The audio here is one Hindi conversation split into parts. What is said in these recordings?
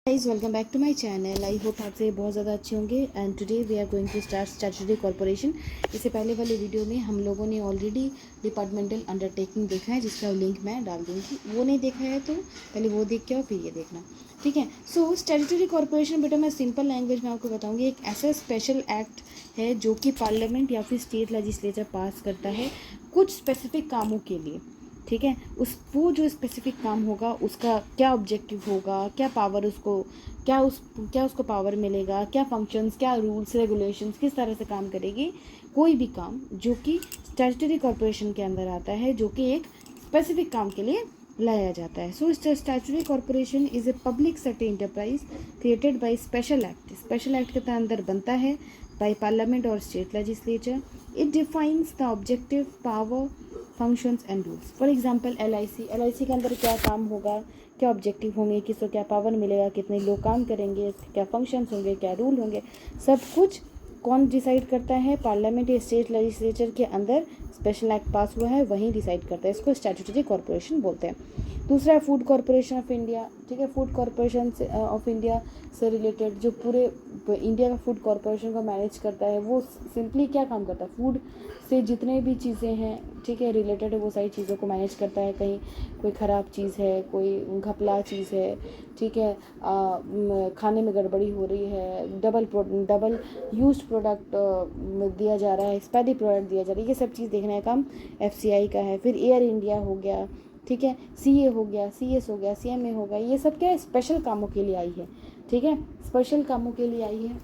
Guys welcome back to my channel. I hope आप से बहुत ज़्यादा अच्छे होंगे। And today we are going to start statutory corporation. इससे पहले वाले वीडियो में हम लोगों ने ऑलरेडी डिपार्टमेंटल अंडरटेकिंग देखा है, जिसका लिंक मैं डाल दूँगी। वो नहीं देखा है तो पहले वो देख के और फिर ये देखना, ठीक है। सो स्टैट्यूटरी कॉर्पोरेशन बेटा मैं सिंपल लैंग्वेज में आपको बताऊँगी। एक ऐसा स्पेशल एक्ट है जो कि पार्लियामेंट या फिर स्टेट लेजिस्लेचर पास करता है कुछ स्पेसिफिक कामों के लिए, ठीक है। वो जो स्पेसिफिक काम होगा उसका क्या ऑब्जेक्टिव होगा, क्या पावर उसको क्या उसको पावर मिलेगा, क्या फंक्शंस, क्या रूल्स रेगुलेशंस, किस तरह से काम करेगी। कोई भी काम जो कि स्टैट्यूटरी कॉर्पोरेशन के अंदर आता है, जो कि एक स्पेसिफिक काम के लिए लाया जाता है। So statutory corporation is a public sector enterprise created by special act. Special act के अंदर बनता है बाय पार्लियामेंट और state legislature. It defines the objective, power, functions and rules. For example L I C के अंदर क्या काम होगा, क्या ऑब्जेक्टिव होंगे, किसको क्या पावर मिलेगा, कितने लोग काम करेंगे, क्या फंक्शंस होंगे, क्या रूल होंगे, सब कुछ कौन डिसाइड करता है? पार्लियामेंट या स्टेट लेजिस्लेचर के अंदर स्पेशल एक्ट पास हुआ है वहीं डिसाइड करता है। इसको स्टैट्यूटरी कॉर्पोरेशन बोलते हैं। दूसरा है फूड कॉर्पोरेशन ऑफ इंडिया, ठीक है। फूड कॉर्पोरेशन ऑफ इंडिया से रिलेटेड जो पूरे इंडिया का फूड कॉर्पोरेशन को मैनेज करता है, वो सिंपली क्या काम करता है? फूड से जितने भी चीज़ें हैं, ठीक है, रिलेटेड है, वो सारी चीज़ों को मैनेज करता है। कहीं कोई ख़राब चीज़ है, कोई घपला चीज़ है, ठीक है, खाने में गड़बड़ी हो रही है, डबल यूज प्रोडक्ट दिया जा रहा है, एक्सपायरी प्रोडक्ट दिया जा रहा है, ये सब चीज़ देखने का काम FCI का है। फिर एयर इंडिया हो गया, ठीक है, CA हो गया, CS हो गया, CMA हो गया, ये सब क्या है? स्पेशल कामों के लिए आई है, ठीक है, स्पेशल कामों के लिए आई है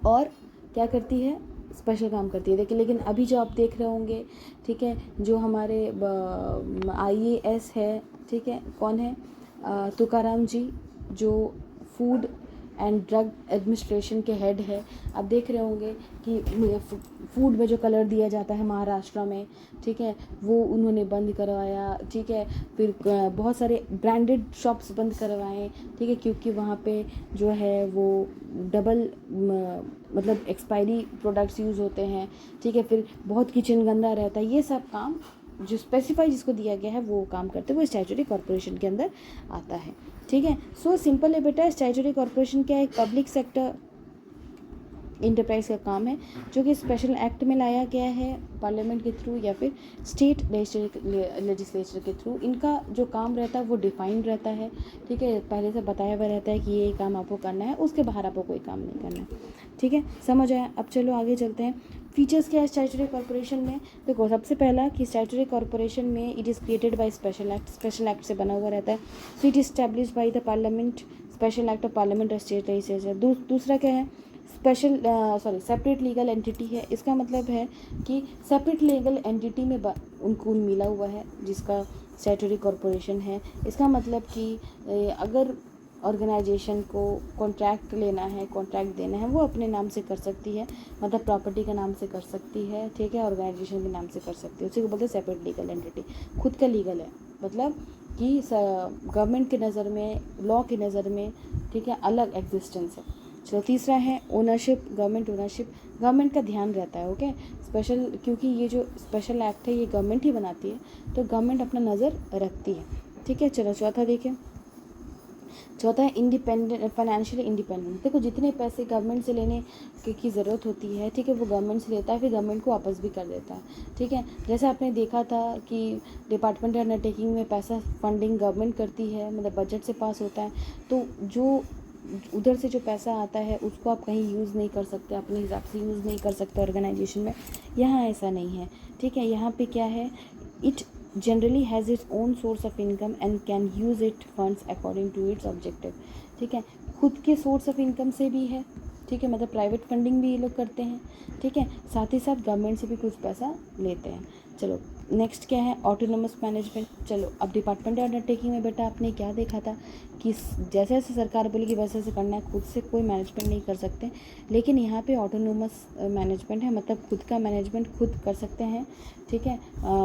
और क्या करती है? स्पेशल काम करती है। देखिए, लेकिन अभी जो आप देख रहे होंगे, ठीक है, जो हमारे IAS है, ठीक है, कौन है? तुकाराम जी, जो फूड एंड ड्रग एडमिनिस्ट्रेशन के हेड है। आप देख रहे होंगे कि फूड में जो कलर दिया जाता है महाराष्ट्र में, ठीक है, वो उन्होंने बंद करवाया, ठीक है। फिर बहुत सारे ब्रांडेड शॉप्स बंद करवाए, ठीक है, क्योंकि वहाँ पे जो है वो डबल मतलब एक्सपायरी प्रोडक्ट्स यूज़ होते हैं, ठीक है। फिर बहुत किचन गंदा रहता है। ये सब काम जो स्पेसिफाई जिसको दिया गया है वो काम करते हुए स्टैट्यूटरी कॉर्पोरेशन के अंदर आता है, ठीक है। सो सिंपल है बेटा, स्टैट्यूटरी कॉर्पोरेशन क्या है? एक पब्लिक सेक्टर इंटरप्राइज का काम है जो कि स्पेशल एक्ट में लाया गया है पार्लियामेंट के थ्रू या फिर स्टेट लेजिस्लेचर के थ्रू। इनका जो काम रहता है वो डिफाइंड रहता है, ठीक है, पहले से बताया हुआ रहता है कि ये काम आपको करना है, उसके बाहर आपको कोई काम नहीं करना है, ठीक है, समझ आया। अब चलो आगे चलते हैं। फीचर्स क्या है स्टैट्यूटरी कॉर्पोरेशन में? देखो, सबसे पहला कि स्टैट्यूटरी कॉर्पोरेशन में it is created by special act. Special act से बना हुआ रहता है। So it is establish by the parliament, special act of parliament और स्टेट लेजिस्लेचर। दूसरा क्या है? सेपरेट लीगल एंटिटी है। इसका मतलब है कि सेपरेट लीगल एंटिटी में उनको मिला हुआ है, जिसका स्टैट्यूटरी कॉर्पोरेशन है। इसका मतलब कि अगर ऑर्गेनाइजेशन को कॉन्ट्रैक्ट लेना है, कॉन्ट्रैक्ट देना है, वो अपने नाम से कर सकती है, मतलब प्रॉपर्टी के नाम से कर सकती है, ठीक है, ऑर्गेनाइजेशन के नाम से कर सकती है। उसी को बोलते हैं सेपरेट लीगल एंटिटी। खुद का लीगल है, मतलब कि गवर्नमेंट की नज़र में, लॉ की नज़र में, ठीक है, अलग एग्जिस्टेंस है। चलो, तीसरा है ओनरशिप, गवर्नमेंट ओनरशिप। गवर्नमेंट का ध्यान रहता है, ओके, स्पेशल, क्योंकि ये जो स्पेशल एक्ट है ये गवर्नमेंट ही बनाती है, तो गवर्नमेंट अपना नज़र रखती है, ठीक है। चलो चौथा देखें। चौथा है इंडिपेंडेंट, फाइनेंशियली इंडिपेंडेंट। देखो, जितने पैसे गवर्नमेंट से लेने की ज़रूरत होती है, ठीक है, वो गवर्नमेंट से लेता है, फिर गवर्नमेंट को वापस भी कर देता है, ठीक है। जैसे आपने देखा था कि डिपार्टमेंट अंडरटेकिंग में पैसा फंडिंग गवर्नमेंट करती है, मतलब बजट से पास होता है, तो जो उधर से जो पैसा आता है उसको आप कहीं यूज़ नहीं कर सकते, अपने हिसाब से यूज़ नहीं कर सकते ऑर्गेनाइजेशन में। यहाँ ऐसा नहीं है, ठीक है। यहाँ पे क्या है? It generally has its own source of income and can use it funds according to its objective, ठीक है। खुद के सोर्स ऑफ इनकम से भी है, ठीक है, मतलब प्राइवेट फंडिंग भी ये लोग करते हैं, ठीक है, साथ ही साथ गवर्नमेंट से भी कुछ पैसा लेते हैं। चलो नेक्स्ट क्या है? Autonomous management. चलो, अब डिपार्टमेंट अंडरटेकिंग में बेटा आपने क्या देखा था कि जैसे जैसे सरकार बोलेगी वैसे वैसे करना है, खुद से कोई मैनेजमेंट नहीं कर सकते, लेकिन यहाँ पे ऑटोनोमस मैनेजमेंट है, मतलब खुद का मैनेजमेंट खुद कर सकते हैं, ठीक है,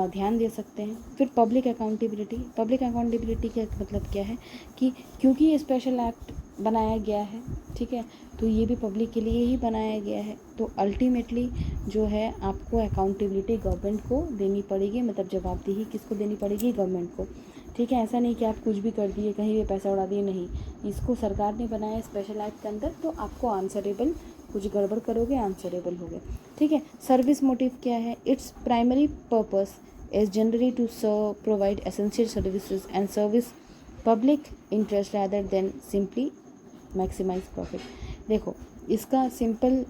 ध्यान दे सकते हैं। फिर पब्लिक अकाउंटेबिलिटी। पब्लिक अकाउंटेबिलिटी का मतलब क्या है कि क्योंकि ये स्पेशल एक्ट बनाया गया है, ठीक है, तो ये भी पब्लिक के लिए ही बनाया गया है, तो अल्टीमेटली जो है आपको अकाउंटेबिलिटी गवर्नमेंट को देनी पड़ेगी, मतलब जवाबदेही किसको देनी पड़ेगी? गवर्नमेंट को। ठीक है। ऐसा नहीं कि आप कुछ भी कर दिए, कहीं भी पैसा उड़ा दिए, नहीं, इसको सरकार ने बनाया स्पेशल एक्ट के अंदर, तो आपको आंसरेबल, कुछ गड़बड़ करोगे आंसरेबल हो गए, ठीक है। सर्विस मोटिव क्या है? It's primary purpose is generally to serve provide essential services and service public interest rather than simply maximise profit. देखो, इसका सिंपल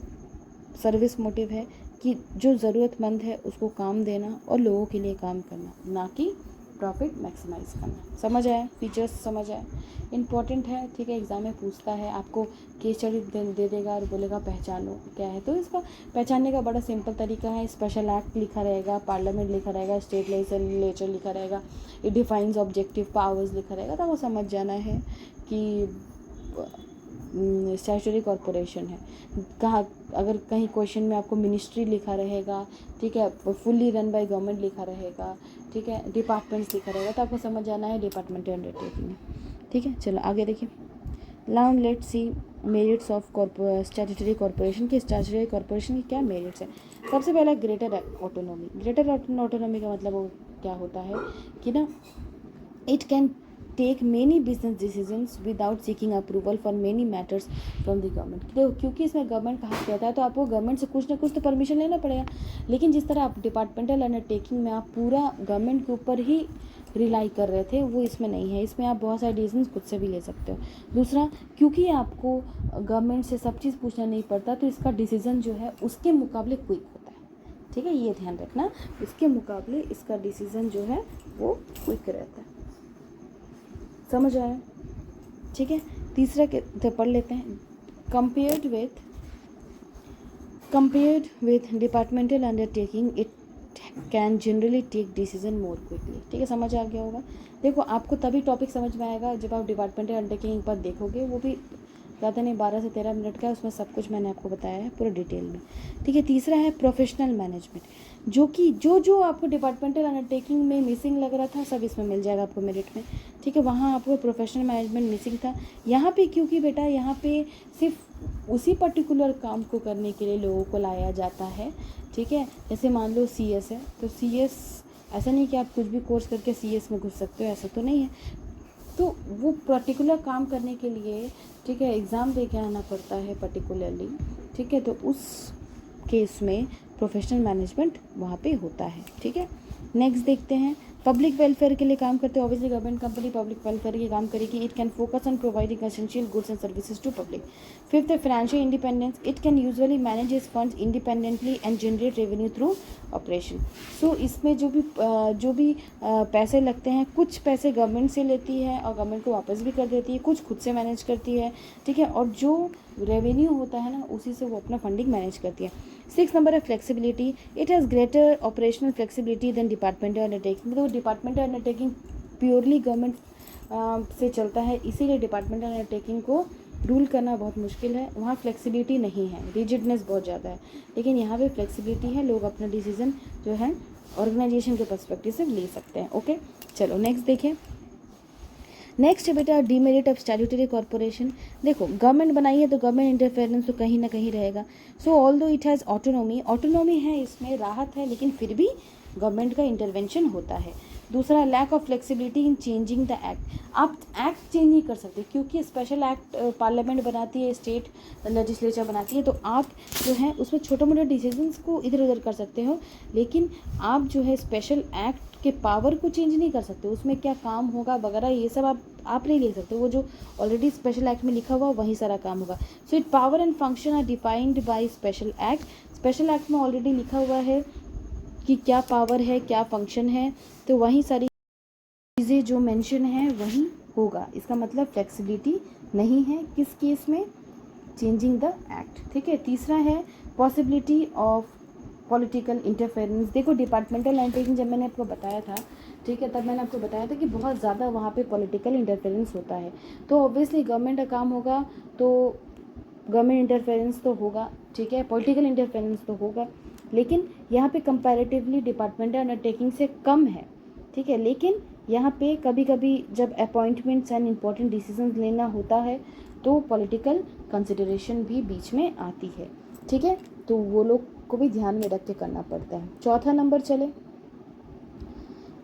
सर्विस मोटिव है कि जो ज़रूरतमंद है उसको काम देना और लोगों के लिए काम करना, ना कि प्रॉफिट मैक्सिमाइज करना। समझ आया? फीचर्स समझ आए? इंपॉर्टेंट है, ठीक है। एग्जाम में पूछता है, आपको केस स्टडी दे देगा और बोलेगा पहचानो क्या है, तो इसका पहचानने का बड़ा सिंपल तरीका है। स्पेशल एक्ट लिखा रहेगा, पार्लियामेंट लिखा रहेगा, स्टेट लेजिस्लेचर लिखा रहेगा, इट डिफाइंस ऑब्जेक्टिव पावर्स लिखा रहेगा, तो वो समझ जाना है कि स्टैट्यूटरी कॉरपोरेशन है। कहाँ अगर कहीं क्वेश्चन में आपको मिनिस्ट्री लिखा रहेगा, ठीक है, फुल्ली रन बाय गवर्नमेंट लिखा रहेगा, ठीक है, डिपार्टमेंट्स लिखा रहेगा, तो आपको समझ जाना है डिपार्टमेंटल अंडरटेकिंग है, ठीक है। चलो आगे देखिए। Now let's see merits of statutory corporation की। स्टैट्यूटरी कॉरपोरेशन की क्या मेरिट्स है? सबसे पहला ग्रेटर ऑटोनॉमी। ग्रेटर ऑटोनॉमी का मतलब वो क्या होता है कि ना, it can take many business decisions without seeking approval for many matters from the government. देखो, क्योंकि इसमें गवर्नमेंट का हक रहता है, तो आपको गवर्नमेंट से कुछ ना कुछ तो परमिशन लेना पड़ेगा। लेकिन जिस तरह आप डिपार्टमेंटल अंडरटेकिंग में आप पूरा गवर्नमेंट के ऊपर ही रिलाई कर रहे थे, वो इसमें नहीं है। इसमें आप बहुत सारे डिसीजंस खुद से भी ले सकते हो। दूसरा, क्योंकि आपको गवर्नमेंट से सब चीज़ पूछना नहीं पड़ता, तो इसका डिसीजन जो है उसके मुकाबले क्विक होता है, ठीक है, ये ध्यान रखना। उसके मुकाबले इसका डिसीजन जो है वो क्विक रहता है। समझ आया? ठीक है। तीसरा के पढ़ लेते हैं। Compared with departmental undertaking it can generally take decision more quickly. ठीक है, समझ आ गया होगा। देखो, आपको तभी टॉपिक समझ में आएगा जब आप डिपार्टमेंटल अंडरटेकिंग पर देखोगे, वो भी ज़्यादा नहीं, 12 से 13 मिनट का है, उसमें सब कुछ मैंने आपको बताया है पूरा डिटेल में, ठीक है। तीसरा है प्रोफेशनल मैनेजमेंट, जो कि जो आपको डिपार्टमेंटल अंडरटेकिंग में मिसिंग लग रहा था, सब इसमें मिल जाएगा आपको मेरिट में, ठीक है। वहाँ आपको प्रोफेशनल मैनेजमेंट मिसिंग था। यहाँ पे क्योंकि बेटा यहाँ पे सिर्फ उसी पर्टिकुलर काम को करने के लिए लोगों को लाया जाता है, ठीक है। जैसे मान लो CS है, तो CS ऐसा नहीं कि आप कुछ भी कोर्स करके CS में घुस सकते हो, ऐसा तो नहीं है। तो वो पर्टिकुलर काम करने के लिए, ठीक है, एग्ज़ाम दे के आना पड़ता है पर्टिकुलरली, ठीक है। तो उस केस में प्रोफेशनल मैनेजमेंट वहाँ पे होता है, ठीक है। नेक्स्ट देखते हैं, पब्लिक वेलफेयर के लिए काम करते हैं। Obviously government company public welfare के काम करेगी। It can focus on providing essential goods and services to public. Fifth है financial independence. It can usually manage its funds independently and generate revenue through operation. So इसमें जो भी पैसे लगते हैं, कुछ पैसे गवर्नमेंट से लेती है और गवर्नमेंट को वापस भी कर देती है, कुछ खुद से मैनेज करती है, ठीक है। और जो रेवेन्यू होता है ना, उसी से वो अपना फंडिंग मैनेज करती है। 6 नंबर है flexibility. It has greater operational flexibility than departmental undertaking. तो डिपार्टमेंटल अंडरटेकिंग प्योरली गवर्नमेंट से चलता है, इसीलिए डिपार्टमेंटल अंडरटेकिंग को रूल करना बहुत मुश्किल है। वहाँ फ्लेक्सिबिलिटी नहीं है, रिजिडनेस बहुत ज़्यादा है, लेकिन यहाँ पे फ्लेक्सिबिलिटी है। लोग अपना डिसीजन जो है ऑर्गेनाइजेशन के पर्सपेक्टिव से ले सकते हैं। ओके, चलो नेक्स्ट देखें। नेक्स्ट है बेटा डीमेरिट ऑफ स्टैट्यूटरी कॉरपोरेशन। देखो, गवर्नमेंट बनाई है तो गवर्नमेंट इंटरफेरेंस तो कहीं ना कहीं रहेगा। सो ऑल्दो इट हैज़ ऑटोनॉमी है, इसमें राहत है, लेकिन फिर भी गवर्नमेंट का इंटरवेंशन होता है। दूसरा, lack of flexibility in changing the act. आप एक्ट चेंज नहीं कर सकते, क्योंकि स्पेशल एक्ट पार्लियामेंट बनाती है, स्टेट लेजिस्लेचर बनाती है, तो आप जो है उसमें छोटे मोटे डिसीजंस को इधर उधर कर सकते हो, लेकिन आप जो है स्पेशल एक्ट के पावर को चेंज नहीं कर सकते। उसमें क्या काम होगा वगैरह ये सब आप नहीं ले सकते। वो जो ऑलरेडी स्पेशल एक्ट में लिखा हुआ वही सारा काम होगा। So it power and function are defined by special act. Special act में ऑलरेडी लिखा हुआ है कि क्या पावर है, क्या फंक्शन है, तो वही सारी चीज़ें जो मेंशन है वही होगा। इसका मतलब फ्लेक्सिबिलिटी नहीं है किस केस में, चेंजिंग द एक्ट, ठीक है। तीसरा है पॉसिबिलिटी ऑफ पॉलिटिकल इंटरफेरेंस। देखो, डिपार्टमेंटल अंडरटेकिंग जब मैंने आपको बताया था, ठीक है, तब मैंने आपको बताया था कि बहुत ज़्यादा वहाँ पे पॉलिटिकल इंटरफेरेंस होता है। तो ऑब्वियसली गवर्नमेंट का काम होगा तो गवर्नमेंट इंटरफेरेंस तो होगा, ठीक है, पॉलिटिकल इंटरफेरेंस तो होगा, लेकिन यहाँ पे कंपैरेटिवली डिपार्टमेंटल अंडरटेकिंग से कम है, ठीक है। लेकिन यहाँ पे कभी कभी जब अपॉइंटमेंट्स एंड इम्पोर्टेंट डिसीजंस लेना होता है तो पॉलिटिकल कंसिडरेशन भी बीच में आती है, ठीक है। तो वो लोग को भी ध्यान में रख के करना पड़ता है। चौथा नंबर चले,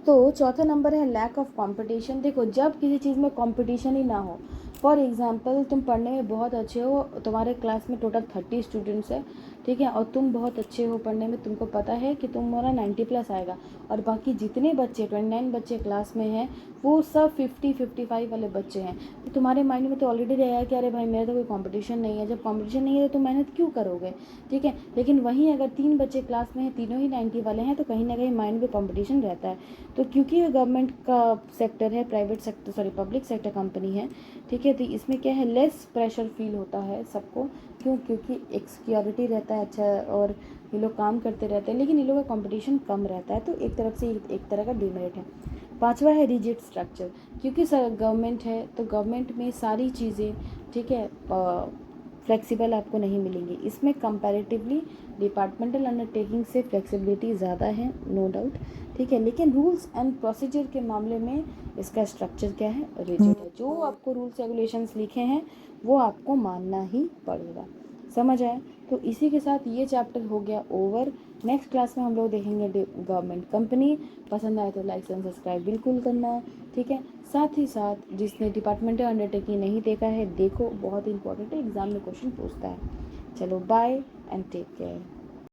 तो चौथा नंबर है लैक ऑफ कंपटीशन। देखो, जब किसी चीज़ में कंपटीशन ही ना हो, फॉर एग्जांपल तुम पढ़ने में बहुत अच्छे हो, तुम्हारे क्लास में टोटल 30 स्टूडेंट्स है, ठीक है, और तुम बहुत अच्छे हो पढ़ने में, तुमको पता है कि तुम्हारा 90+ आएगा, और बाकी जितने बच्चे 29 बच्चे क्लास में हैं वो सब 50-55 वाले बच्चे हैं, तो तुम्हारे माइंड में तो ऑलरेडी रहेगा कि अरे भाई मेरा तो कोई कंपटीशन नहीं है। जब कंपटीशन नहीं है तो तुम मेहनत क्यों करोगे, ठीक है। लेकिन वहीं अगर 3 बच्चे क्लास में हैं, तीनों ही 90 वाले हैं, तो कहीं ना कहीं माइंड में कंपटीशन रहता है। तो क्योंकि ये गवर्नमेंट का सेक्टर है, private sector sorry public sector company है, ठीक है, तो इसमें क्या है, लेस प्रेशर फील होता है सबको। क्यों? क्योंकि एक सिक्योरिटी रहता है अच्छा, और ये लोग काम करते रहते हैं, लेकिन ये लोगों का कंपटीशन कम रहता है, तो एक तरफ से एक तरह का डिमेरिट है। पांचवा है रिजिड स्ट्रक्चर। क्योंकि सर गवर्नमेंट है, तो गवर्नमेंट में सारी चीज़ें, ठीक है, फ्लेक्सिबल आपको नहीं मिलेंगी। इसमें कंपैरेटिवली डिपार्टमेंटल अंडरटेकिंग से फ्लेक्सिबिलिटी ज़्यादा है, नो डाउट, ठीक है, लेकिन रूल्स एंड प्रोसीजर के मामले में इसका स्ट्रक्चर क्या है, रिजिड है। जो आपको रूल्स रेगुलेशंस लिखे हैं वो आपको मानना ही पड़ेगा। समझ आया? तो इसी के साथ ये चैप्टर हो गया ओवर। नेक्स्ट क्लास में हम लोग देखेंगे गवर्नमेंट कंपनी। पसंद आए तो लाइक एंड सब्सक्राइब बिल्कुल करना, ठीक है। साथ ही साथ जिसने डिपार्टमेंटल अंडरटेकिंग नहीं देखा है, देखो, बहुत इंपॉर्टेंट है, एग्जाम में क्वेश्चन पूछता है। चलो बाय एंड टेक केयर।